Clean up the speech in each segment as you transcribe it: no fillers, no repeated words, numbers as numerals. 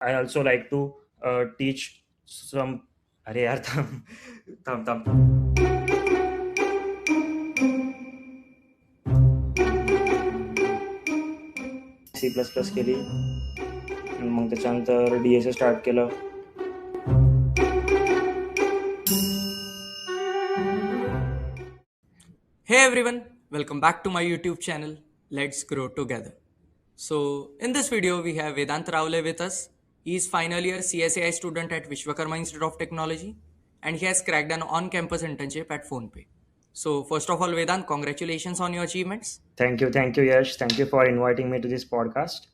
I also like to teach some. अरे यार थम थम थम सी प्लस प्लस केली मग त्याच्यानंतर DSA स्टार्ट केलं. Hey everyone, welcome back to my YouTube channel. Let's grow together. So, in this video, we have Vedant Ravle with us. He is final year CSAI student at Vishwakarma Institute of Technology and he has cracked an on campus internship at PhonePe. So, first of all, Vedant, congratulations on your achievements. Thank you, Yash. Thank you for inviting me to this podcast.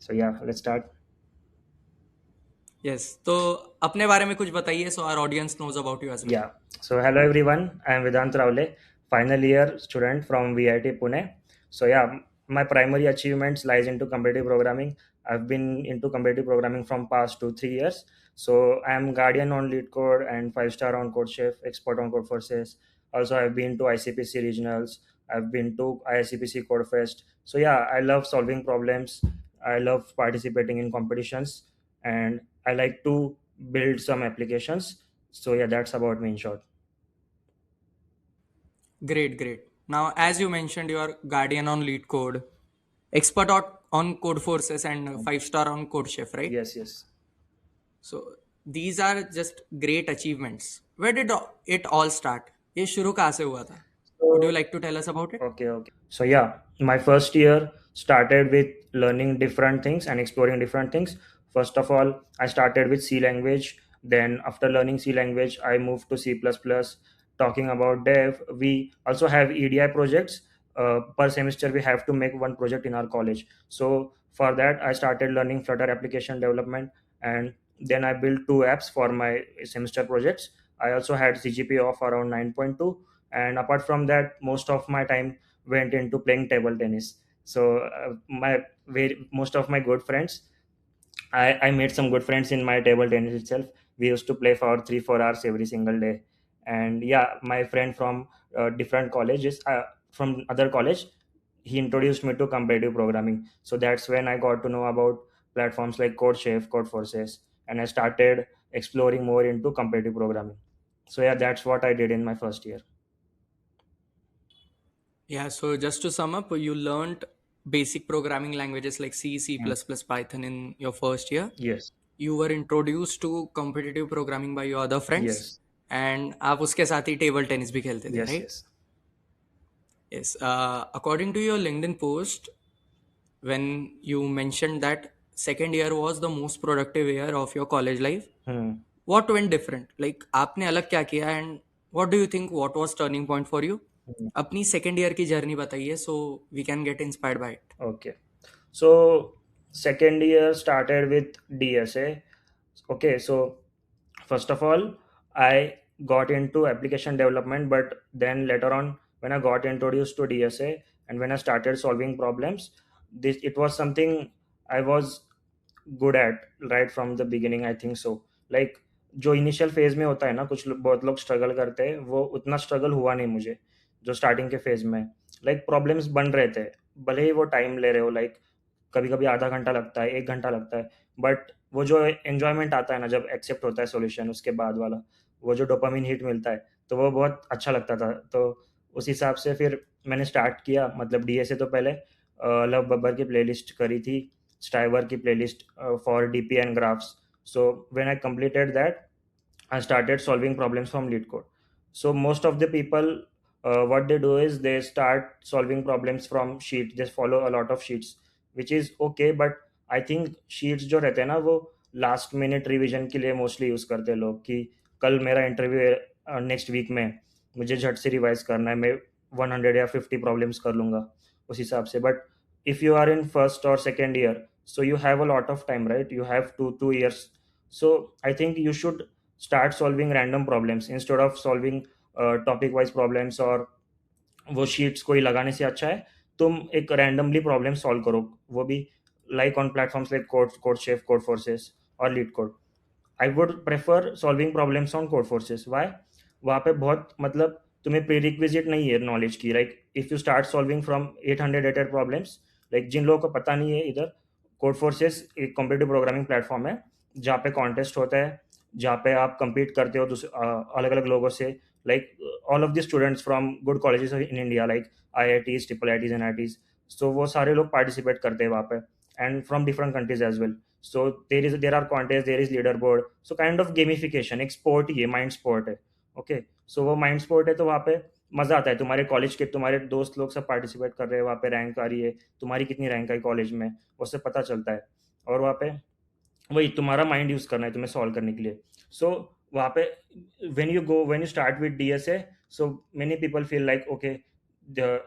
So yeah, let's start. Yes, तो अपने बारे में कुछ बताइए so our audience knows about you as well. Yeah. So hello everyone. I am Vedant Ravle, final year student from VIT Pune. So yeah, my primary achievements lies into competitive programming. I've been into competitive programming from past 2 3 years. So I am guardian on lead code and 5 star on CodeChef, expert on Codeforces. Also I've been to ICPC regionals. I've been to ICPC Codefest. So yeah, I love solving problems. I love participating in competitions, and I like to build some applications. So yeah, that's about me in short. Great, great. Now, as you mentioned, you are guardian on lead code, expert on code forces, and 5 star on code chef, right? Yes, yes. So these are just great achievements. Where did it all start? ये शुरू कहाँ से हुआ था? Would you So like to tell us about it? okay. So yeah, my first year started with learning different things and exploring different things. First of all, I started with C language. Then after learning C language, I moved to C++. Talking about dev, we also have EDI projects. Per semester, we have to make one project in our college. So for that, I started learning Flutter application development, and then I built two apps for my semester projects. I also had CGPA of around 9.2, and apart from that, most of my time went into playing table tennis. So most of my good friends, I made some good friends in my table tennis itself. We used to play for 3 4 hours every single day. And yeah, my friend from different colleges, from other college, he introduced me to competitive programming. So that's when I got to know about platforms like CodeChef, Codeforces, and I started exploring more into competitive programming. So yeah, that's what I did in my first year. Yeah, so just to sum up, you learned basic programming languages like C, C++, Mm. Python in your first year. Yes. You were introduced to competitive programming by your other friends Yes. and आप उसके साथ ही table tennis भी खेलते थे, Yes. right? Yes. Yes. According to your LinkedIn post, when you mentioned that second year was the most productive year of your college life, Hmm. what went different? Like आपने अलग क्या किया and what do you think what was turning point for you? Hmm. अपनी second year की journey बताइए so we can get inspired by it. Okay. So second year started with DSA. Okay, so first of all, I got into application development, but then later on, when I got introduced to DSA and when I started solving problems, this it was something I was good at right from the beginning. I think so. Like जो initial phase में होता है ना, बहुत लोग struggle करते हैं, वो उतना स्ट्रगल हुआ नहीं मुझे जो स्टार्टिंग के फेज में. लाइक प्रॉब्लम्स बन रहे थे, भले ही वो टाइम ले रहे हो, लाइक कभी कभी आधा घंटा लगता है, 1 घंटा लगता है, बट वो जो एन्जॉयमेंट आता है ना जब एक्सेप्ट होता है सॉल्यूशन, उसके बाद वाला वो जो डोपामिन हिट मिलता है, तो वो बहुत अच्छा लगता था. तो उस हिसाब से फिर मैंने स्टार्ट किया. मतलब DSA तो पहले लव बब्बर की प्लेलिस्ट करी थी, स्ट्राइवर की playlist for DP and graphs. So when I completed that, I started solving problems from lead code. So most of the people, what they do is they start solving problems from sheets. They follow a lot of sheets, which is okay. But I think sheets जो रहते हैं ना, वो last minute revision के लिए mostly use करते हैं लोग, कि कल मेरा इंटरव्यू है नेक्स्ट वीक में, मुझे झट से रिवाइज करना है, मैं 100 या 50 प्रॉब्लम्स कर लूंगा उस हिसाब से. But if you are in first और second year, so you have a lot of time, right? You have 2 2 years. So I think you should start solving random problems instead of solving topic wise problems. और वो sheets कोई लगाने से अच्छा है तुम एक रैंडमली प्रॉब्लम सॉल्व करो, वो भी like on platforms like CodeChef, Codeforces और LeetCode. I would prefer solving problems on Codeforces. Why? वहाँ पे बहुत, मतलब तुम्हें प्री रिक्विजिट नहीं है नॉलेज की. Like if you start solving from 800 problems, like जिन लोगों को पता नहीं है इधर, कोड फोर्सेस एक कॉम्पिटिटिव प्रोग्रामिंग प्लेटफॉर्म है जहाँ पे कॉन्टेस्ट होता है, जहाँ पे आप compete करते हो अलग अलग लोगों से, like all of the students from good colleges in India, like IITs, triple IITs, NITs. So वो सारे लोग पार्टिसिपेट करते हैं वहाँ पे, and from different countries as well. So there are contest, there is leader board. So kind of gamification, एक sport ही है, माइंड स्पोर्ट है. ओके, सो वो माइंड स्पोर्ट है, तो वहाँ पे मजा आता है. तुम्हारे कॉलेज के तुम्हारे दोस्त लोग सब पार्टिसिपेट कर रहे हैं, वहाँ पे रैंक आ रही है, तुम्हारी कितनी रैंक आई कॉलेज में, उससे पता चलता है. और वहाँ पे वही तुम्हारा माइंड यूज करना है तुम्हें सॉल्व करने के लिए. सो वहाँ पे when you start with DSA, so many people feel like, okay,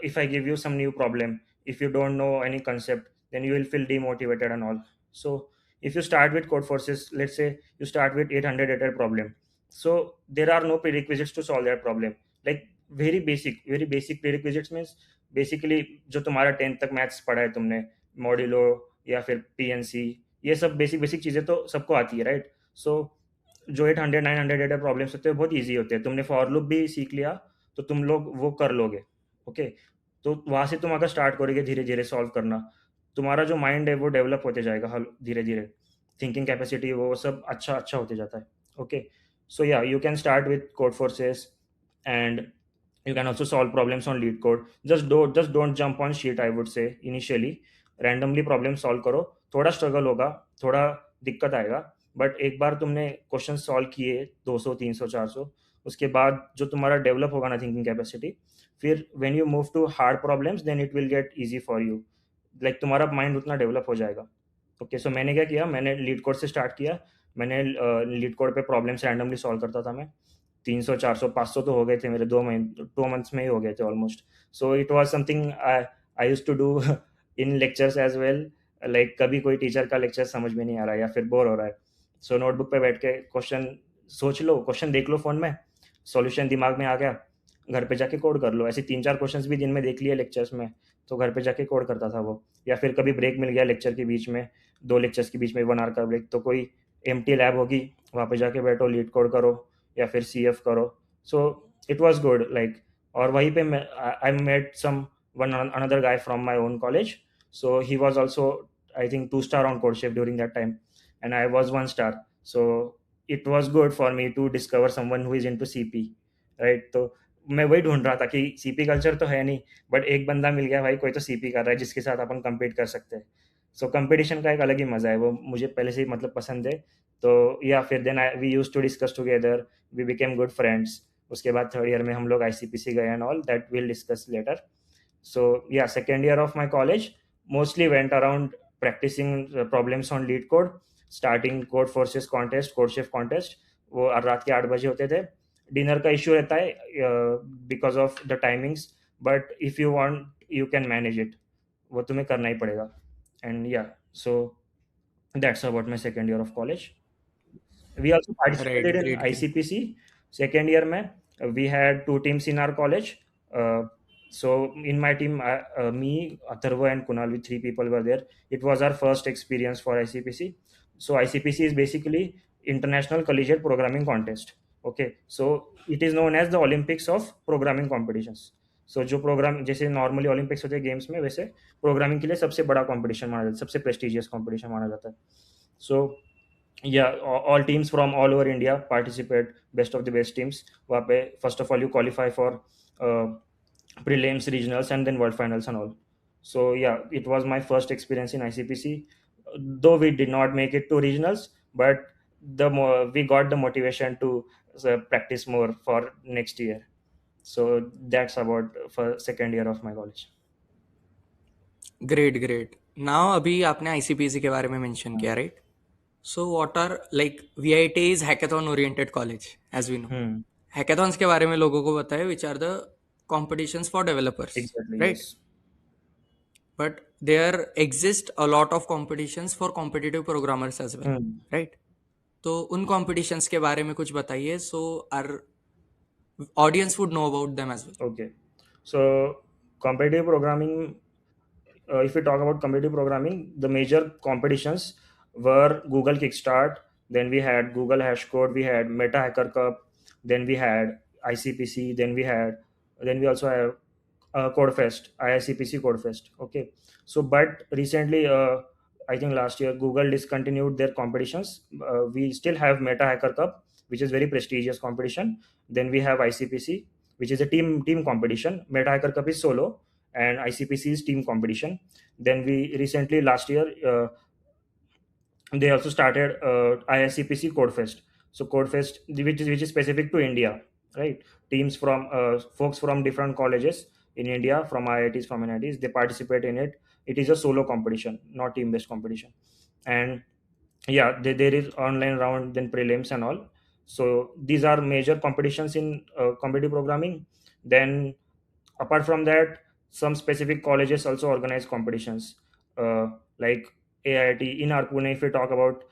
if I give you some new problem, if you don't know any concept, then you will feel demotivated and all. So if you start with code forces, let's say you start with 800 problem, so there are no prerequisites to solve that problem. Like very basic prerequisites means basically जो तुम्हारा 10th तक maths पढ़ा है तुमने, modulo या फिर PNC, ये सब बेसिक बेसिक चीज़ें तो सबको आती है, राइट. सो जो 800 900 डेटा प्रॉब्लम्स होते हैं बहुत ईजी होते हैं. तुमने फॉर लूप भी सीख लिया तो तुम लोग वो कर लोगे. ओके, तो वहाँ से तुम अगर स्टार्ट करोगे धीरे धीरे सॉल्व करना, तुम्हारा जो माइंड है वो डेवलप होते जाएगा हल धीरे धीरे. थिंकिंग कैपेसिटी वो सब अच्छा अच्छा होते जाता है. ओके, सो या you can start with code forces, and you can also solve problems on lead code. Just don't jump on sheet, I would say. Initially randomly problem solve करो. थोड़ा स्ट्रगल होगा, थोड़ा दिक्कत आएगा, बट एक बार तुमने question solve किए 200 300 400, उसके बाद जो तुम्हारा डेवलप होगा ना थिंकिंग कैपेसिटी, फिर when you move to hard problems then it will get easy for you. Like तुम्हारा माइंड उतना डेवलप हो जाएगा. ओके, सो मैंने क्या किया, मैंने लीड कोड से स्टार्ट किया. मैंने लीड कोड पे प्रॉब्लम्स रैंडमली सॉल्व करता था मैं. 300 400 500 तो हो गए थे मेरे 2 महीने 2 मंथ्स में ही हो गए थे almost. So it was something I used to do in lectures as well. Like कभी कोई टीचर का लेक्चर समझ में नहीं आ रहा है या फिर बोर हो रहा है, सो नोटबुक पे बैठ के क्वेश्चन सोच लो, क्वेश्चन देख लो फोन में, सॉल्यूशन दिमाग में आ गया, घर पे जाके कोड कर लो. ऐसे 3 4 क्वेश्चंस भी दिन में देख लिए लेक्चर्स में, तो घर पे जाके कोड करता था वो. या फिर कभी ब्रेक मिल गया लेक्चर के बीच में, 2 लेक्चर्स के बीच में 1 आवर का ब्रेक, तो कोई एम्प्टी लैब होगी, वहाँ पे जाके बैठो, लीड कोड करो या फिर CF करो. So it was good like. और वहीं पे I met someone another guy from my own college. So he was also I think 2 star on CodeChef during that time, and I was 1 star. So it was good for me to discover someone who is into CP, right. तो मैं वही ढूंढ रहा था कि CP culture तो है नहीं, बट एक बंदा मिल गया भाई, कोई तो CP कर रहा है जिसके साथ अपन compete कर सकते हैं. सो कंपटीशन का एक अलग ही मजा है, वो मुझे पहले से ही मतलब पसंद है. तो या फिर then we use to discuss together, we became good friends. उसके बाद थर्ड ईयर में हम लोग ICPC गए and all that will discuss later. So yeah, second year of my college mostly went around practicing problems on lead code, starting code forces contest, code shift contest. वो रात के 8 बजे होते थे. डिनर का इश्यू रहता है because of the timings, but if you want you can manage it, वो तुम्हें करना ही पड़ेगा. एंड या, so that's about my second year of college. We also Right, participated in great, great. ICPC. Second year mein, we had 2 teams in our college. So in my team, me, Atharva, and Kunal, we 3 people were there. It was our first experience for ICPC. So ICPC is basically International Collegiate Programming Contest. Okay, so it is known as the Olympics of Programming Competitions. So जो programme जैसे normally Olympics होते हैं games में, वैसे programming के लिए सबसे बड़ा कंपटीशन माना जाता है, सबसे प्रेस्टिजियस कंपटीशन माना जाता है. सो yeah, all teams from all over India participate, best of the best teams. वहाँ पे first of all you qualify for uh, prelims, regionals, and then world finals and all. So yeah, it was my first experience in ICPC. Though we did not make it to regionals, but the more we got the motivation to practice more for next year. So that's about for second year of my college. Great great. Now अभी आपने ICPC के बारे में mention किया, right? So what are like VIT is hackathon oriented college as we know. Hmm. Hackathons के बारे में लोगों को बताए which are the competitions for developers, Exactly. Right? Yes. But there exist a lot of competitions for competitive programmers as well, Hmm. Right? तो उन कॉम्पिटिशंस के बारे में कुछ बताइए so our audience would know about them as well. Okay. So competitive programming, if we talk about competitive programming, the major competitions were Google Kickstart, then we had Google Hashcode, we had Meta Hacker Cup, then we had ICPC, then we also have Codefest, IICPC Codefest. Okay, so but recently I think last year Google discontinued their competitions. We still have Meta Hacker Cup, which is very prestigious competition. Then we have ICPC, which is a team competition. Meta Hacker Cup is solo, and ICPC is team competition. Then we recently last year they also started ISCPC Codefest. So Codefest, which is specific to India, right? Teams from folks from different colleges in India, from IITs, from NITs, they participate in it. It is a solo competition, not team-based competition. And yeah, there is online round, then prelims and all. So these are major competitions in competitive programming. Then apart from that, some specific colleges also organize competitions, like AIT in our Pune. If we talk about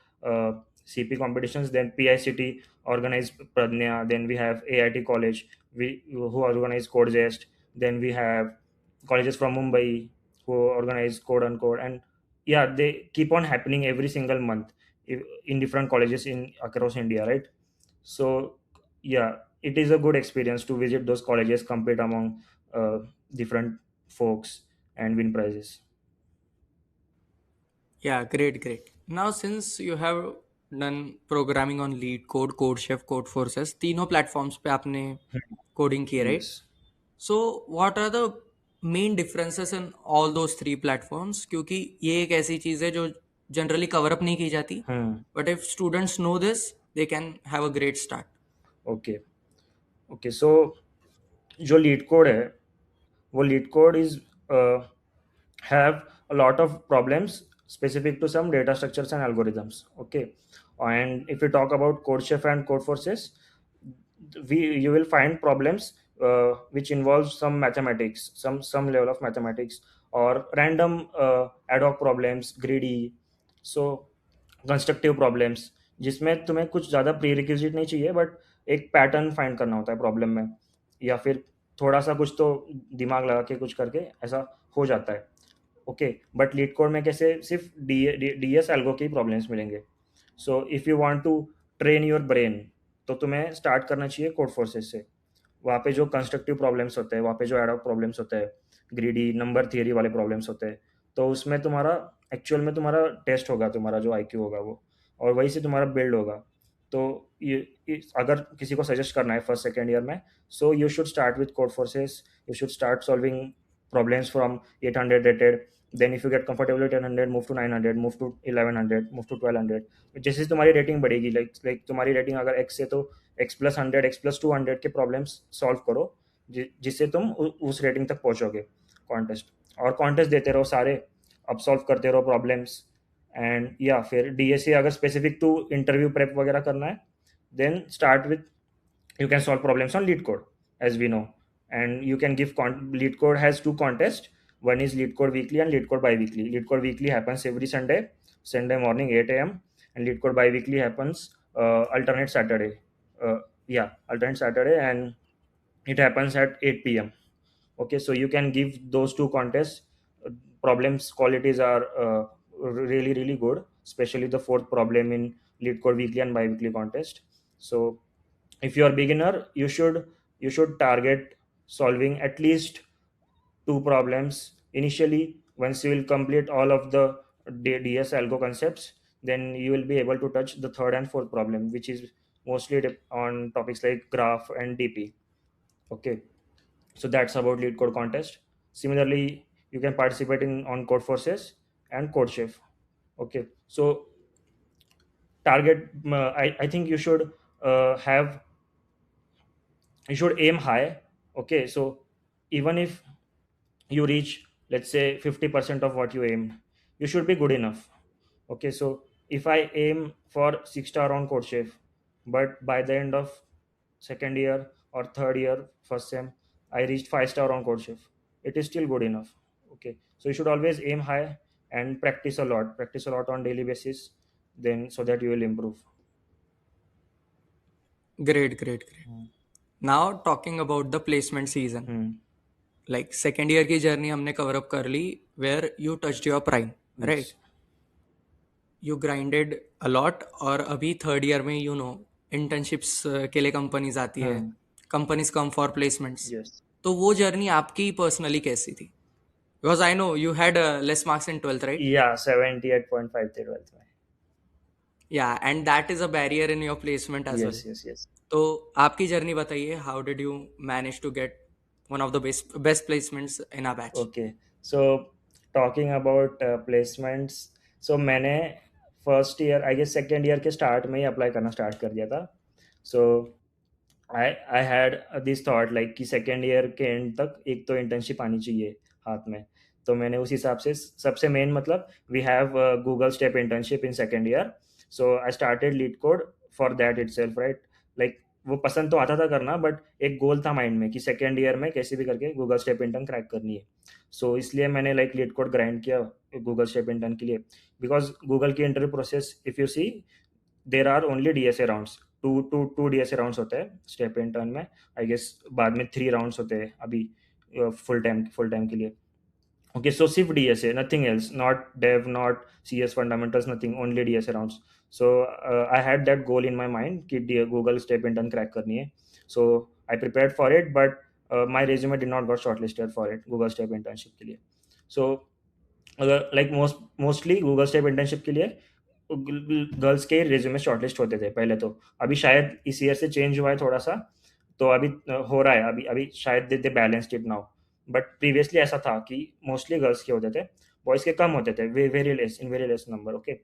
CP competitions, then PICT organize Pradnya. Then we have AIT college, who organize Codegest. Then we have colleges from Mumbai who organize Code Uncode. And yeah, they keep on happening every single month in different colleges in across India, right? So yeah, it is a good experience to visit those colleges, compete among uh, different folks, and win prizes. Yeah, great, great. Now, since you have done programming on Lead Code, CodeChef, Codeforces, तीनों platforms पे आपने coding की, right? Yes. So, what are the main differences in all those three platforms? क्योंकि ये एक ऐसी चीज़ है जो generally cover up नहीं की जाती. Hmm. But if students know this, they can have a great start. Okay. Okay, so जो लीड कोड है, वो leet code is have a lot of problems specific to some data structures and algorithms. Okay, and if we talk about CodeChef and Codeforces, we you will find problems which involve some mathematics, some level of mathematics, or random ad hoc problems, greedy, so constructive problems, जिसमें तुम्हें कुछ ज़्यादा pre requisite नहीं चाहिए, but एक pattern find करना होता है प्रॉब्लम में, या फिर थोड़ा सा कुछ तो दिमाग लगा के कुछ करके ऐसा हो जाता है. ओके, बट लीड कोड में कैसे सिर्फ डी एस एल्गो के प्रॉब्लम्स मिलेंगे. So if you want to train your brain, तो तुम्हें स्टार्ट करना चाहिए कोड फोर्सेस से. वहाँ पे जो कंस्ट्रक्टिव प्रॉब्लम्स होते हैं, वहाँ पे जो एडॉक प्रॉब्लम्स होते हैं, ग्रीडी नंबर थियरी वाले प्रॉब्लम्स होते हैं, तो उसमें तुम्हारा एक्चुअल में तुम्हारा टेस्ट होगा, तुम्हारा जो आईक्यू होगा वो, और वही से तुम्हारा बिल्ड होगा. तो अगर किसी को सजेस्ट करना है फर्स्ट सेकेंड ईयर में, सो you should start with code forces. You should start solving problems from 800 rated. Then if you get comfortable with 1000, move to 900, move to 1100, move to 1200. जैसे तुम्हारी रेटिंग बढ़ेगी, लाइक तुम्हारी rating अगर x से, तो x+100, x+200 के problems solve करो, जिससे तुम उस रेटिंग तक पहुंचोगे. कॉन्टेस्ट और कॉन्टेस्ट देते रहो सारे, अब सॉल्व करते रहो प्रॉब्लम्स. एंड या फिर डीएसए अगर स्पेसिफिक टू इंटरव्यू प्रेप वगैरह करना है, then start with, you can solve problems on lead code, as we know. And you can give lead code has two contests. One is lead code weekly and lead code bi-weekly. Lead code weekly happens every Sunday morning 8 a.m., and lead code bi-weekly happens alternate Saturday. Yeah, alternate Saturday, and it happens at 8 p.m. Okay, so you can give those two contests. Problems qualities are really good, especially the fourth problem in lead code weekly and bi-weekly contest. So if you are beginner, you should target solving at least two problems initially. Once you will complete all of the ds algo concepts, then you will be able to touch the third and fourth problem, which is mostly on topics like graph and dp. Okay, so that's about lead code contest. Similarly, you can participate in on code forces and codechef. Okay, so target, I think have you should aim high. Okay, so even if you reach, let's say, 50% of what you aimed, you should be good enough. Okay, so if I aim for 6 star on CodeChef, but by the end of second year or third year first sem I reached 5 star on CodeChef, it is still good enough. Okay, so you should always aim high and practice a lot on daily basis, then so that you will improve. Great, great, great. Now talking about the placement season. Hmm. Like second year की journey हमने cover up कर ली, where you touched your prime, right? Yes. You grinded a lot, और अभी third year में internships के लिए companies आती है, companies come for placements. Yes. तो वो journey आपकी personally कैसी थी? Because I know you had less marks in 12th, right? Yeah, 78.5 थे 12th में. Yeah, and that is a barrier in your placement as well. Yes, yes, yes. तो आपकी journey बताइए, how did you manage to get one of the best placements in our batch? Okay, so talking about placements, so मैंने first year I guess second year के start में ही apply करना start कर दिया था. So I had this thought like कि second year के एंड तक एक तो इंटर्नशिप आनी चाहिए हाथ में. तो मैंने उस हिसाब से सबसे मेन मतलब we have Google STEP internship in second year. So I started LeetCode for that itself, right. Like वो पसंद तो आता था करना, बट एक गोल था माइंड में कि सेकेंड ईयर में कैसे भी करके गूगल स्टेप इंटर्न क्रैक करनी है. सो इसलिए मैंने लाइक लीड कोड ग्राइंड किया गूगल स्टेप इंटर्न के लिए. बिकॉज गूगल की interview process if you see, there are only DSA rounds. Two DSA rounds होते हैं स्टेप इंटर्न में. आई गेस बाद में 3 राउंड्स होते हैं अभी फुल टाइम के लिए. ओके, सो सिर्फ DSA, nothing else, not dev, not CS fundamentals, nothing, only DSA rounds. So I had that goal in my mind कि गूगल स्टेप इंटर्न क्रैक करनी है. So I prepared for it, but my resume did not got shortlisted for it Google STEP internship के लिए. सो अगर like mostly Google STEP internship के लिए girls के रिज्यूमे शॉर्टलिस्ट होते थे पहले. तो अभी शायद इस ईयर से चेंज हुआ है थोड़ा सा, तो अभी हो रहा है, अभी अभी शायद they balanced it now. But previously ऐसा था कि मोस्टली गर्ल्स के होते थे, बॉयज़ के कम होते थे, very less number. Okay,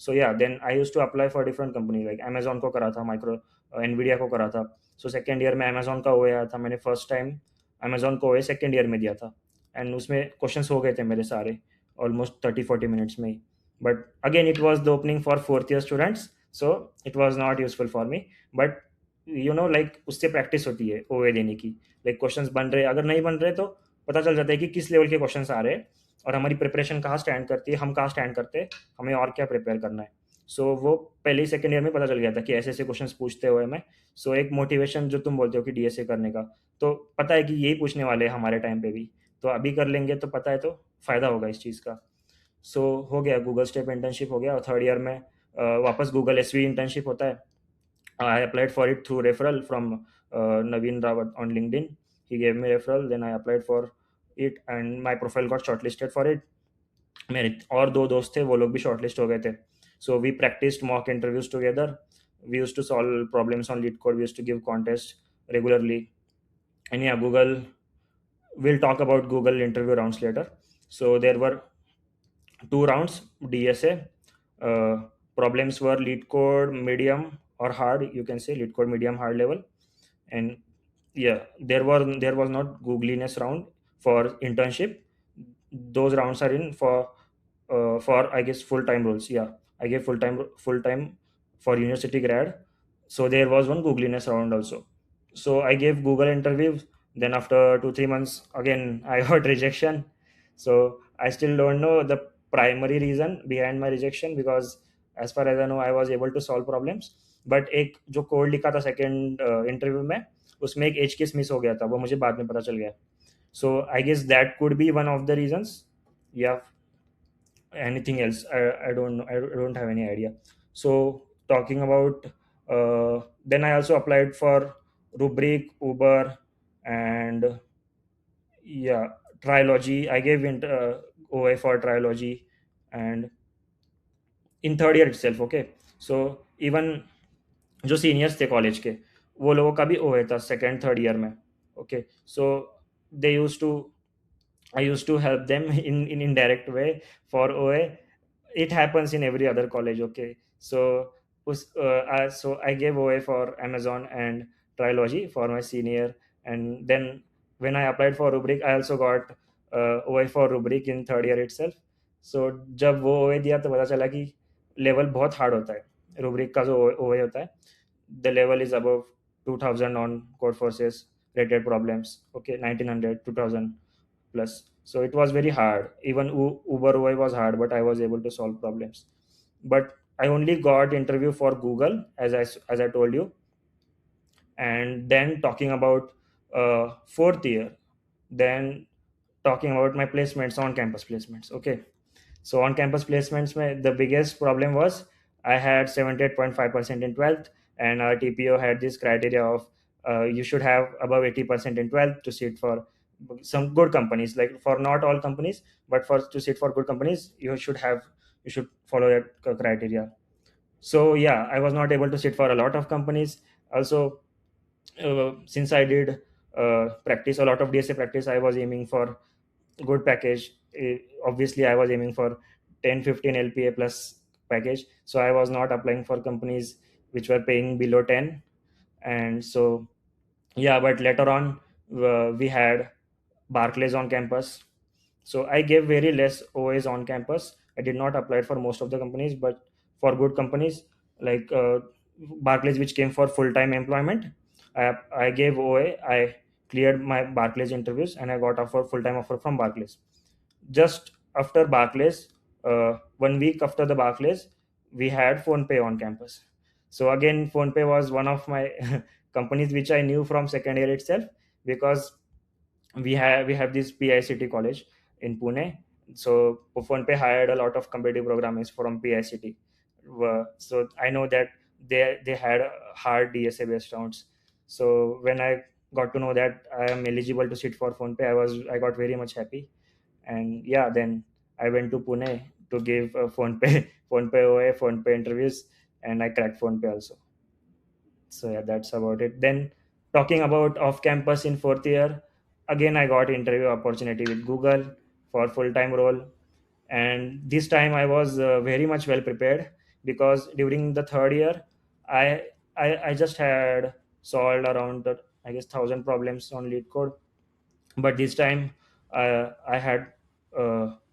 so yeah then I use to apply for different company, like Amazon को करा था, माइक्रो एनवीडिया को करा था. सो सेकेंड ईयर में अमेजोन का ओए आया था, मैंने फर्स्ट टाइम अमेजोन को ओए सेकेंड ईयर में दिया था. एंड उसमें क्वेश्चंस हो गए थे मेरे सारे ऑलमोस्ट 30-40 मिनट्स में ही. But again it was the opening for fourth year students, so it was not useful for me. But you know like उससे प्रैक्टिस होती है ओए देने की. लाइक क्वेश्चंस बन रहे, अगर नहीं बन रहे तो पता चल जाता है कि किस लेवल के क्वेश्चंस आ रहे हैं और हमारी प्रिपरेशन कहाँ स्टैंड करती है, हम कहाँ स्टैंड करते हैं, हमें और क्या प्रिपेयर करना है. सो वो पहले ही सेकेंड ईयर में पता चल गया था कि ऐसे ऐसे क्वेश्चंस पूछते हुए मैं. सो एक मोटिवेशन जो तुम बोलते हो कि डीएसए करने का, तो पता है कि यही पूछने वाले हैं हमारे टाइम पे भी, तो अभी कर लेंगे तो पता है, तो फ़ायदा होगा इस चीज़ का. सो हो गया, गूगल स्टेप इंटर्नशिप हो गया, और थर्ड ईयर में वापस गूगल एसवी इंटर्नशिप होता है. I applied for it through referral from Naveen Rawat on LinkedIn. He gave me referral, then I applied for it and my profile got shortlisted for it. मेरे और दो दोस्त थे, वो लोग भी शॉर्टलिस्ट हो गए थे. So we practised mock interviews together. We used to solve problems on lead code. We used to give contests regularly. And yeah, Google, we'll talk about Google interview rounds later. So there were 2 rounds DSA. Problems were lead code medium or hard, you can say lead code medium hard level. And yeah, there was not googliness round for internship. Those rounds are in for I guess full time roles. Yeah, I gave full time for university grad. So there was one googliness round also. So I gave Google interview. Then after 2-3 months, again I got rejection. So I still don't know the primary reason behind my rejection, because as far as I know I was able to solve problems. But एक जो code लिखा था second interview में, उसमें एक as case miss हो गया था, वो मुझे बाद में पता चल गया. So I guess that could be one of the reasons, या anything else, I don't know, I don't have any idea. So talking about then I also applied for Rubrik, Uber, and yeah, Trilogy. I gave OA for Trilogy, and in third year itself. Okay, so even जो seniors थे college के, वो लोगों का भी OA था second third year में. Okay, so they use to I used to help them in indirect way for OA. It happens in every other college. Okay, so so I gave OA for Amazon and Trilogy for my senior. And then when I applied for Rubrik, I also got OA for Rubrik in third year itself. So जब वो OA दिया तो पता चला कि level बहुत hard होता है रूब्रिक का. जो OA होता है, the level is above 2000 on code forces rated problems. Okay, 1900 2000 plus. So it was very hard. Even Uber UI was hard, but I was able to solve problems. But I only got interview for Google, as I told you. And then talking about fourth year, then talking about my placements, on campus placements. Okay, so on campus placements, the biggest problem was I had 78.5% in 12th, and our TPO had this criteria of you should have above 80% in 12th to sit for some good companies, like for not all companies, but for to sit for good companies, you should follow that criteria. So yeah, I was not able to sit for a lot of companies. Also, since I did practice a lot of DSA practice, I was aiming for good package. Obviously, I was aiming for 10-15 LPA plus package. So I was not applying for companies which were paying below 10. And so yeah, but later on, we had Barclays on campus. So I gave very less OAs on campus. I did not apply for most of the companies, but for good companies like Barclays, which came for full time employment, I gave OA. I cleared my Barclays interviews and I got offer full time offer from Barclays. Just after Barclays, 1 week after the Barclays, we had PhonePe on campus. So again, PhonePe was one of my companies which I knew from second year itself, because we have this PICT college in Pune. So PhonePe hired a lot of competitive programmers from PICT. So I know that they had hard DSA based rounds. So when I got to know that I am eligible to sit for PhonePe, I got very much happy. And yeah, then I went to Pune to give PhonePe PhonePe OA, PhonePe interviews, and I cracked PhonePe also. So yeah, that's about it. Then talking about off campus in fourth year, again I got interview opportunity with Google for full time role. And this time I was very much well prepared, because during the third year I I just had solved around I guess 1,000 problems on lead code. But this time I had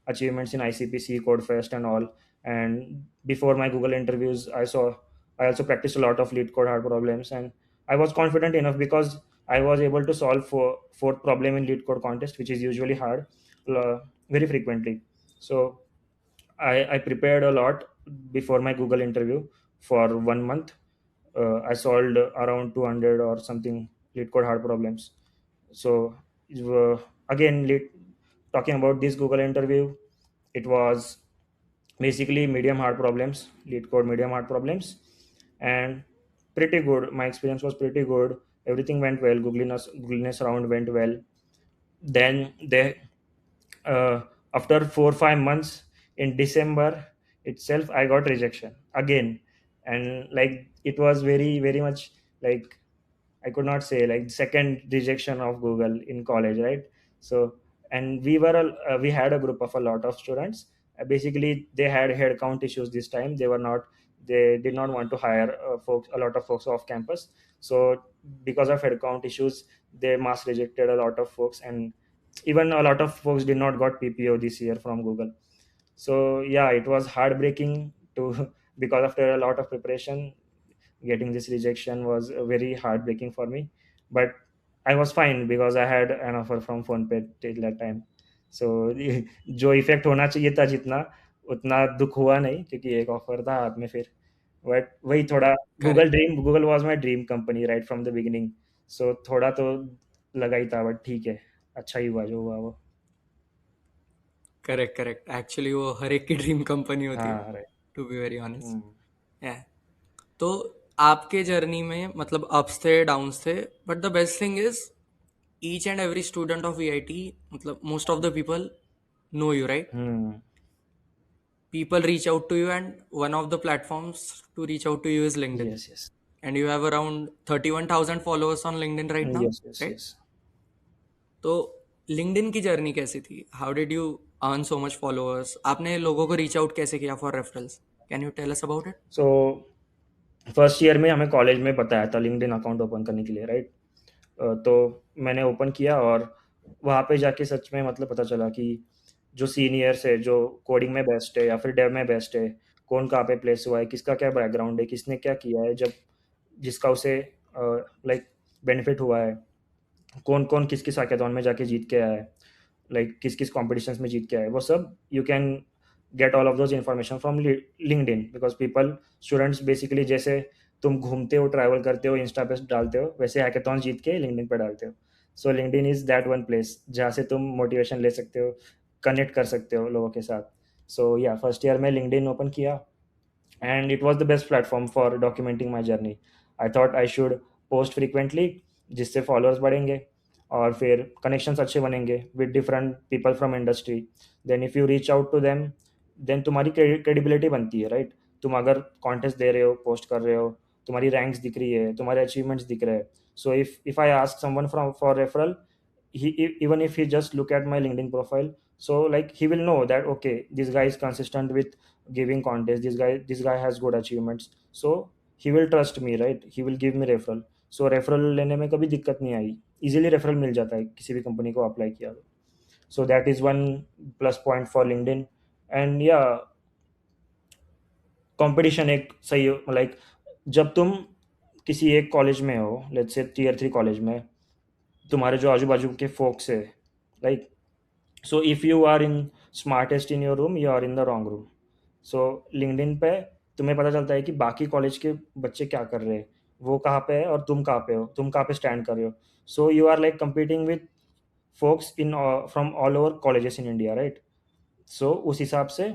achievements in ICPC, Codefest, and all. And before my Google interviews, I also practiced a lot of lead code hard problems, and I was confident enough because I was able to solve fourth problem in lead code contest, which is usually hard, very frequently. So I prepared a lot before my Google interview for 1 month. I solved around 200 or something lead code hard problems. So again, talking about this Google interview, it was basically medium hard problems, lead code medium hard problems, and pretty good. My experience was pretty good. Everything went well. Googliness round went well. Then they after 4 5 months, in December itself, I got rejection again. And like it was very very much like, I could not say, like second rejection of Google in college, right? So, and we had a group of a lot of students. Basically, they had head count issues this time. They did not want to hire a lot of folks off campus. So, because of head count issues, they mass rejected a lot of folks, and even a lot of folks did not got PPO this year from Google. So yeah, it was heartbreaking to because after a lot of preparation, getting this rejection was very heartbreaking for me. But I was fine because I had an offer from PhonePe till that time. So जो effect होना चाहिए था जितना, उतना दुख हुआ नहीं, क्योंकि एक ऑफर था हाथ में फिर. बट वही थोड़ा, Correct. Google was my dream company right from the beginning. So थोड़ा तो लगा ही था, बट ठीक है, अच्छा ही हुआ जो हुआ वो. करेक्ट करेक्ट एक्चुअली वो हर एक की ड्रीम कंपनी होती है, हाँ right. To be very honest. तो आपके जर्नी में मतलब अप्स थे डाउन्स थे, but the best thing is each and every student of VIT, मतलब most of the people know you, right? Hmm. People reach out to you, and one of the platforms to reach out to you is LinkedIn. Yes, yes. And you have around 31,000 followers on LinkedIn right now, Yes, yes, right? yes. तो LinkedIn की journey कैसी थी? How did you earn so much followers? आपने लोगों को reach out कैसे किया for referrals? Can you tell us about it? So first year में हमें कॉलेज में बताया था लिंक्डइन अकाउंट ओपन करने के लिए, राइट. तो मैंने ओपन किया, और वहाँ पे जाके सच में मतलब पता चला कि जो सीनियर्स है, जो कोडिंग में बेस्ट है या फिर डेव में बेस्ट है, कौन कहाँ पे प्लेस हुआ है, किसका क्या बैकग्राउंड है, किसने क्या किया है, जब जिसका उसे लाइक बेनिफिट हुआ है, कौन कौन किस किस हैकाथॉन में जाके जीत के आया है, लाइक किस किस कॉम्पिटिशन्स में जीत के आया है, वो सब you can get all of those information from LinkedIn. Because people, students basically, जैसे तुम घूमते हो, ट्रैवल करते हो, इंस्टा पे डालते हो, वैसे हैकाथॉन जीत के लिंक्डइन पे डालते हो. सो LinkedIn is that one place जहाँ से तुम मोटिवेशन ले सकते हो, कनेक्ट कर सकते हो लोगों के साथ. सो या फर्स्ट ईयर में लिंक्डइन ओपन किया, and it was the best platform for documenting my journey. I thought I should post frequently, जिससे followers बढ़ेंगे. और फिर कनेक्शंस अच्छे बनेंगे with different people from industry. Then if you reach out to them, then तुम्हारी credibility बनती है, right? तुम अगर कॉन्टेस्ट दे रहे हो, पोस्ट कर रहे हो, तुम्हारी रैंक्स दिख रही है, तुम्हारे अचीवमेंट्स दिख रहे हैं। So if I ask someone from for referral, even if he just look at my LinkedIn profile, so like he will know that okay, this guy is consistent with giving contests, this guy has good achievements, so he will trust me, right? He will give me referral. So referral लेने में कभी दिक्कत नहीं आई, easily referral मिल जाता है किसी भी company को अप्लाई किया तो। सो that is one plus point for LinkedIn. And या कंपटीशन एक सही, लाइक जब तुम किसी एक कॉलेज में हो, लेट्स से टीयर 3 कॉलेज में, तुम्हारे जो आजू बाजू के फोक्स है, like so if you are in smartest in your room, you are in the wrong room. So LinkedIn पे तुम्हें पता चलता है कि बाकी कॉलेज के बच्चे क्या कर रहे हैं, वो कहाँ पे है और तुम कहाँ पे हो, तुम कहाँ पे स्टैंड कर रहे हो। So you are like competing with folks in from all over colleges in India, right? So उस हिसाब से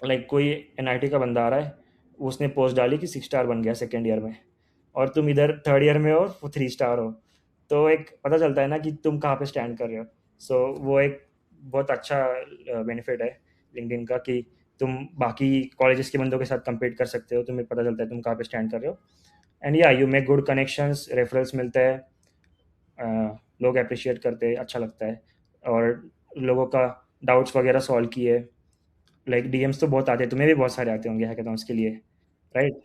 लाइक कोई एनआईटी का बंदा आ रहा है, उसने पोस्ट डाली कि 6 स्टार बन गया सेकेंड ईयर में, और तुम इधर थर्ड ईयर में हो, वो 3 स्टार हो, तो एक पता चलता है ना कि तुम कहाँ पे स्टैंड कर रहे हो। सो वो एक बहुत अच्छा बेनिफिट है लिंक्डइन का, कि तुम बाकी कॉलेजेस के बंदों के साथ compete कर सकते हो, तुम्हें पता चलता है तुम कहाँ पे स्टैंड कर रहे हो। एंड या you make good connections, referrals मिलते हैं, लोग अप्रिशिएट करते हैं, अच्छा लगता है। और लोगों का डाउट्स वगैरह सॉल्व किए, लाइक डीएम्स तो बहुत आते हैं, तुम्हें भी बहुत सारे आते होंगे हैकाथॉन्स के लिए, राइट?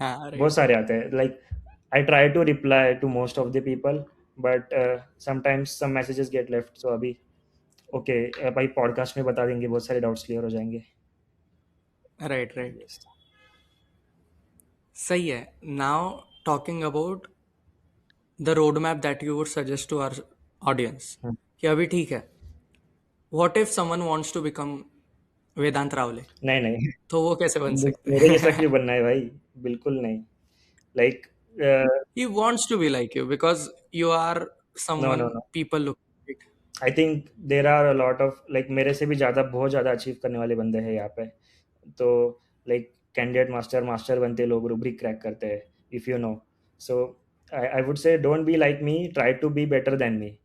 हाँ, बहुत राइट। सारे आते हैं, like I try to reply to most of the people, but sometimes some messages get left. So अभी ओके, भाई पॉडकास्ट में बता देंगे, बहुत सारे डाउट्स क्लियर हो जाएंगे। Right, right. Yes. सही है। Now talking about the road map that you would suggest to our audience, hmm, कि अभी ठीक है, what if someone wants to become Vedant Rawale, नहीं नहीं, तो वो कैसे बन सकते मेरे जैसा हैं? क्यों बनना है भाई? बिल्कुल नहीं, like He wants to be like you because you are no no someone no, people look at. I think there are a lot of, like मेरे से भी ज़्यादा, बहुत ज़्यादा अचीव करने वाले बंदे हैं यहाँ पे। तो लाइक कैंडिडेट मास्टर मास्टर बनते लोग रुब्रिक क्रैक करते हैं, if you know. So I would say don't be like me, try to be better than me.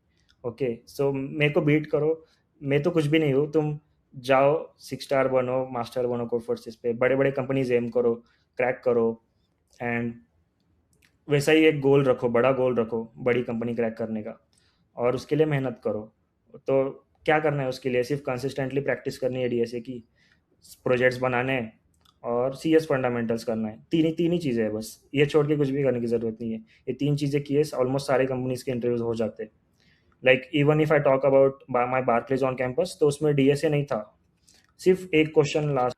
Okay, so मेरे को बीट करो, मैं तो कुछ भी नहीं हूँ। तुम जाओ, 6 स्टार बनो, मास्टर बनो कोड फोर्सेस पे, बड़े बड़े कंपनीज एम करो, क्रैक करो। एंड वैसा ही एक गोल रखो, बड़ा गोल रखो, बड़ी कंपनी क्रैक करने का, और उसके लिए मेहनत करो। तो क्या करना है उसके लिए? सिर्फ कंसिस्टेंटली प्रैक्टिस करनी है डीएसए की, प्रोजेक्ट्स बनाने हैं, और सीएस फंडामेंटल्स करना है। तीन ही चीज़ें हैं बस, ये छोड़ के कुछ भी करने की ज़रूरत नहीं है। ये 3 चीज़ें किए ऑलमोस्ट सारे कंपनीज के इंटरव्यूज हो जाते हैं। Like even if I talk about my Barclays on campus, तो उसमें डीएसए नहीं था, सिर्फ एक question last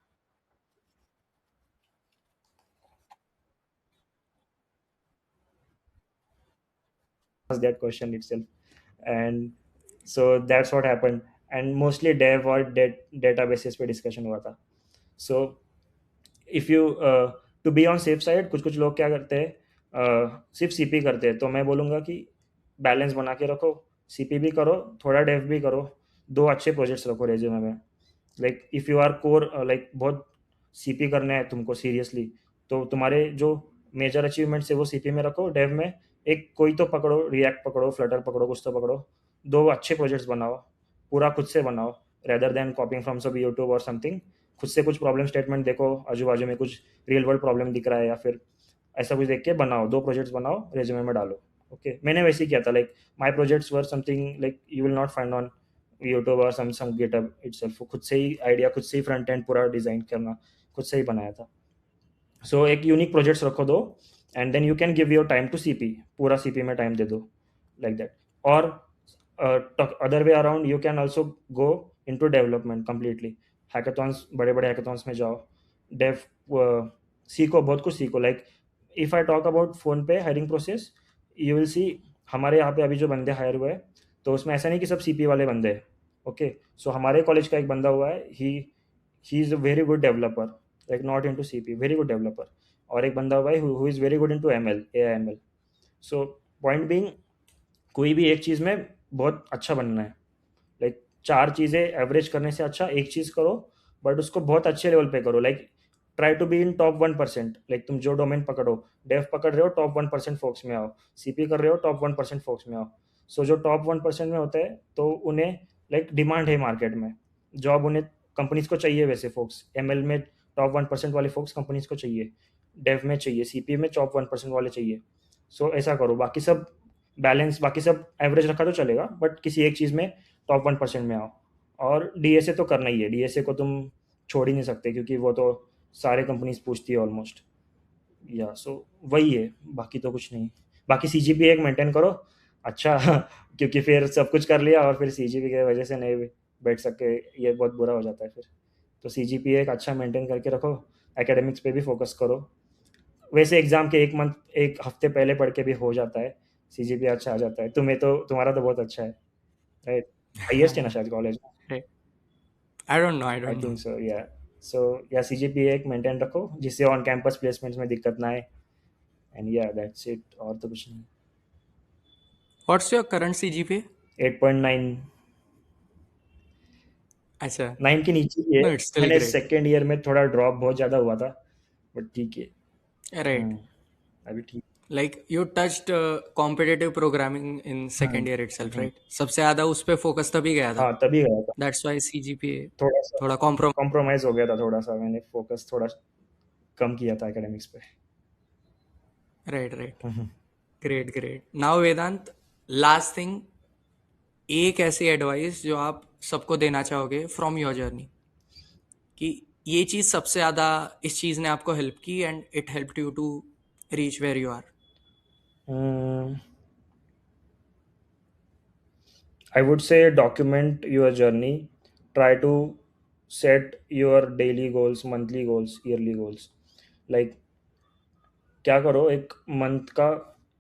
that question itself. And so that's what happened, and mostly dev और databases पे डिस्कशन हुआ था। So if you to be on safe side, कुछ कुछ लोग क्या करते हैं, सिर्फ सीपी करते हैं, तो मैं बोलूँगा कि बैलेंस बना के रखो, सीपी भी करो, थोड़ा डेव भी करो, दो अच्छे प्रोजेक्ट्स रखो रेज्यूमे में। Like if you are core, like बहुत सीपी करना है तुमको सीरियसली, तो तुम्हारे जो मेजर अचीवमेंट्स है वो सीपी में रखो, डेव में एक कोई तो पकड़ो, रिएक्ट पकड़ो, फ्लटर पकड़ो, कुछ तो पकड़ो, दो अच्छे प्रोजेक्ट्स बनाओ, पूरा खुद से बनाओ, रेदर देन कॉपिंग फ्रॉम सब यूट्यूब और समथिंग। खुद से कुछ प्रॉब्लम स्टेटमेंट देखो, आजू बाजू में कुछ रियल वर्ल्ड प्रॉब्लम दिख रहा है, या फिर ऐसा कुछ देख के बनाओ, दो प्रोजेक्ट्स बनाओ, रेज्यूमे में डालो। ओके, मैंने वैसे ही किया था, like my projects were something like you will not find on YouTube और सम गिटहब इटसेल्फ। खुद से ही आइडिया, खुद से ही फ्रंट एंड पूरा डिज़ाइन करना, खुद से ही बनाया था। सो एक यूनिक प्रोजेक्ट्स रखो दो, and then you can give your time to CP, पूरा सीपी में टाइम दे दो, लाइक दैट। और other way around, you can also go into development completely. Hackathons, बड़े बड़े हैकाथॉन्स में जाओ, डेव सीखो, बहुत कुछ सीखो। Like if I talk about PhonePe hiring process, you will see हमारे यहाँ पे अभी जो बंदे हायर हुए हैं, तो उसमें ऐसा नहीं कि सब सीपी वाले बंदे हैं। ओके, सो हमारे कॉलेज का एक बंदा हुआ है, he is a very good developer, like not into CP, very good developer. और एक बंदा हुआ है who is very good into ML, AIML. So point being, कोई भी एक चीज़ में बहुत अच्छा बनना है। लाइक 4 चीज़ें एवरेज करने से अच्छा एक चीज़ करो, बट उसको बहुत अच्छे लेवल पे करो। Like try to be in top 1%। Like तुम जो डोमेन पकड़ो, डेव पकड़ रहे हो, टॉप 1% फोक्स में आओ, सीपी कर रहे हो, टॉप 1% फोक्स में आओ। सो जो टॉप 1% में होते हैं तो उन्हें लाइक डिमांड है मार्केट में, जॉब उन्हें कंपनीज को चाहिए, वैसे फोक्स एमएल में टॉप 1% वाले फोक्स कंपनीज को चाहिए, डेव में चाहिए, सीपी में टॉप 1% वाले चाहिए। सो ऐसा करो, बाकी सब बैलेंस, बाकी सब एवरेज रखा तो चलेगा, बट किसी एक चीज़ में टॉप 1% में आओ। और डीएसए तो करना ही है, डीएसए को तुम छोड़ ही नहीं सकते क्योंकि वो तो सारे कंपनीज पूछती है ऑलमोस्ट। या सो वही है, बाकी तो कुछ नहीं। बाकी सीजीपी एक मेंटेन करो, अच्छा क्योंकि फिर सब कुछ कर लिया और फिर सीजीपी की वजह से नहीं बैठ सके, ये बहुत बुरा हो जाता है फिर। तो सीजीपी एक अच्छा मेंटेन करके रखो, एकेडमिक्स पे भी फोकस करो। वैसे एग्जाम के एक हफ्ते पहले पढ़ के भी हो जाता है, सीजीपी अच्छा आ जाता है। तुम्हें तो, तुम्हारा तो बहुत अच्छा है, राइट? हाईएस्ट है ना शायद कॉलेज में। Right. I don't know. I I don't know. Think so, या। सो या सीजीपी एक मेंटेन रखो जिससे ऑन कैंपस प्लेसमेंट्स में दिक्कत ना आए। एंड या दैट्स इट, और तो कुछ नहीं। What's your current CGPA? 8.9। अच्छा. 9 के नीचे ही है। No, it's still मैंने great. सेकेंड ईयर में थोड़ा ड्रॉप बहुत ज़्यादा हुआ था, बट ठीक है। Right. अभी ठीक। Like you touched competitive programming in second year itself, hmm, right? सबसे ज़्यादा उस पे फोकस तभी गया था. हाँ तभी गया था। That's why CGPA थोड़ा सा थोड़ा कॉम्प्रोमाइज. कॉम्प्रोमाइज़ हो गया था, थोड़ा सा मैंने फोकस थोड़ा कम किया था एकेडमिक्स पे। Right, right. हम्म। Great, great. Now Vedant, last thing, एक ऐसी एडवाइस जो आप सबको देना चाहोगे फ्रॉम योर जर्नी, कि ये चीज़ सबसे ज़्यादा इस चीज़ ने आपको हेल्प की and it helped you to reach where you are. I would say document your journey. Try to set your daily goals, monthly goals, yearly goals. Like क्या करो, एक मंथ का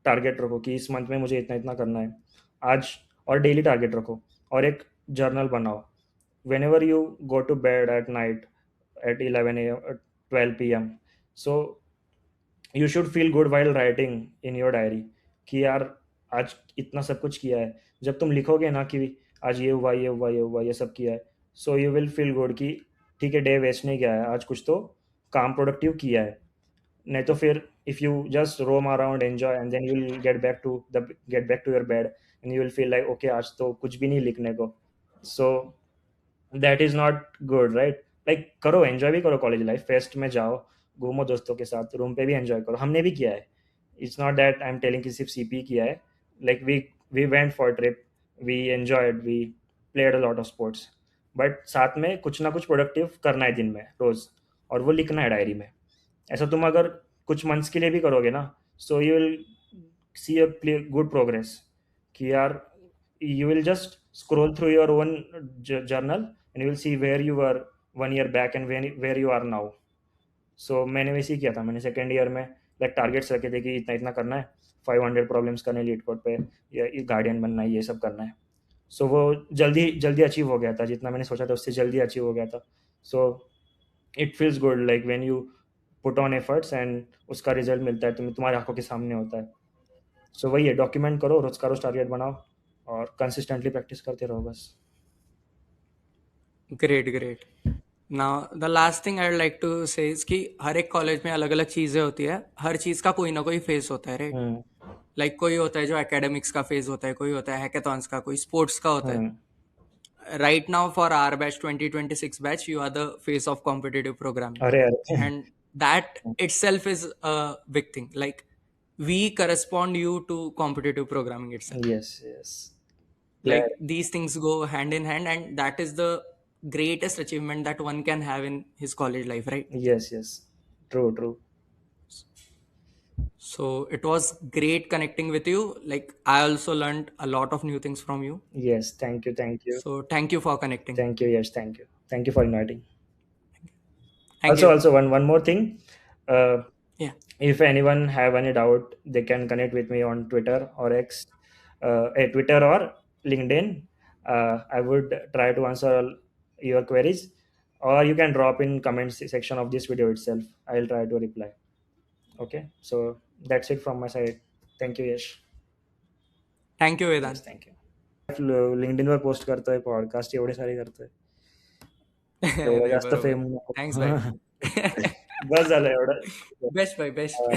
टारगेट रखो कि इस मंथ में मुझे इतना इतना करना है आज, और डेली टारगेट रखो, और एक जर्नल बनाओ। Whenever you go to bed at night at 11 AM 12 PM, so you should feel good while writing in your diary कि यार आज इतना सब कुछ किया है। जब तुम लिखोगे ना कि आज ये हुआ, ये हुआ, ये हुआ, ये सब किया है, so you will feel good कि ठीक है, डे वेस्ट नहीं गया है, आज कुछ तो काम प्रोडक्टिव किया है। नहीं तो फिर if you just roam around enjoy and then you will get back to your bed and you will feel like okay आज तो कुछ भी नहीं लिखने को। So that is not good, right? Like करो, एंजॉय भी करो कॉलेज लाइफ, फेस्ट में जाओ, घूमो दोस्तों के साथ, रूम पे भी एंजॉय करो, हमने भी किया है। It's not that I am telling कि सिर्फ सीपी किया है। Like we went for trip, we enjoyed, we played a lot of sports, but साथ में कुछ ना कुछ प्रोडक्टिव करना है दिन में रोज़, और वो लिखना है डायरी में। ऐसा तुम अगर कुछ मंथ्स के लिए भी करोगे ना, so you will C a good progress कि यार you will just scroll through your own journal and you will see where you were 1 year back and where you are now. So मैंने वैसे ही किया था, मैंने सेकेंड ईयर में like targets रखे थे कि इतना इतना करना है, 500 प्रॉब्लम्स करने लीड कोड पे, या गार्डियन बनना है, ये सब करना है। सो वो जल्दी जल्दी अचीव हो गया था, जितना मैंने सोचा था उससे जल्दी अचीव हो गया था। So it feels good like when you put on efforts and उसका रिजल्ट मिलता है, तुम्हारी आंखों के सामने होता है। सो वही है, डॉक्यूमेंट करो, रोज का रोज टारगेट बनाओ और कंसिस्टेंटली प्रैक्टिस करते रहो बस। Great, great. Now the last thing I would like to say is कि हर एक कॉलेज में अलग अलग चीज़ें होती है, हर चीज़ का कोई ना कोई फेस होता है, राइट? हम्म। लाइक कोई होता है जो एकेडमिक्स का फेज होता है, कोई होता है हैकेथॉन्स का, कोई स्पोर्ट्स का होता है. हम्म। Right now for our batch 2026 batch, you are the face of competitive programming, अरे अरे। and that itself is a big thing. Like we correspond you to competitive programming itself. Yes yes. Like these things go hand in hand, and that is the greatest achievement that one can have in his college life, right? Yes yes, true true. So it was great connecting with you. Like I also learned a lot of new things from you. Yes, thank you thank you. So thank you for connecting. Thank you, yes, thank you for inviting. Thank Also, you. one more thing. Uh, Yeah. if anyone have any doubt, they can connect with me on Twitter or X, Twitter or LinkedIn. I would try to answer all your queries, or you can drop in comments section of this video itself. I'll try to reply. Okay, so that's it from my side. Thank you, Yash. Thank you, Yes, Vedant. thank you. LinkedIn वर post करतोय, podcast एवढे सारे करतोय, एवढं नाही, जास्त बरोबर. Fame thanks bye. बस झालं एवढं. Best bye best.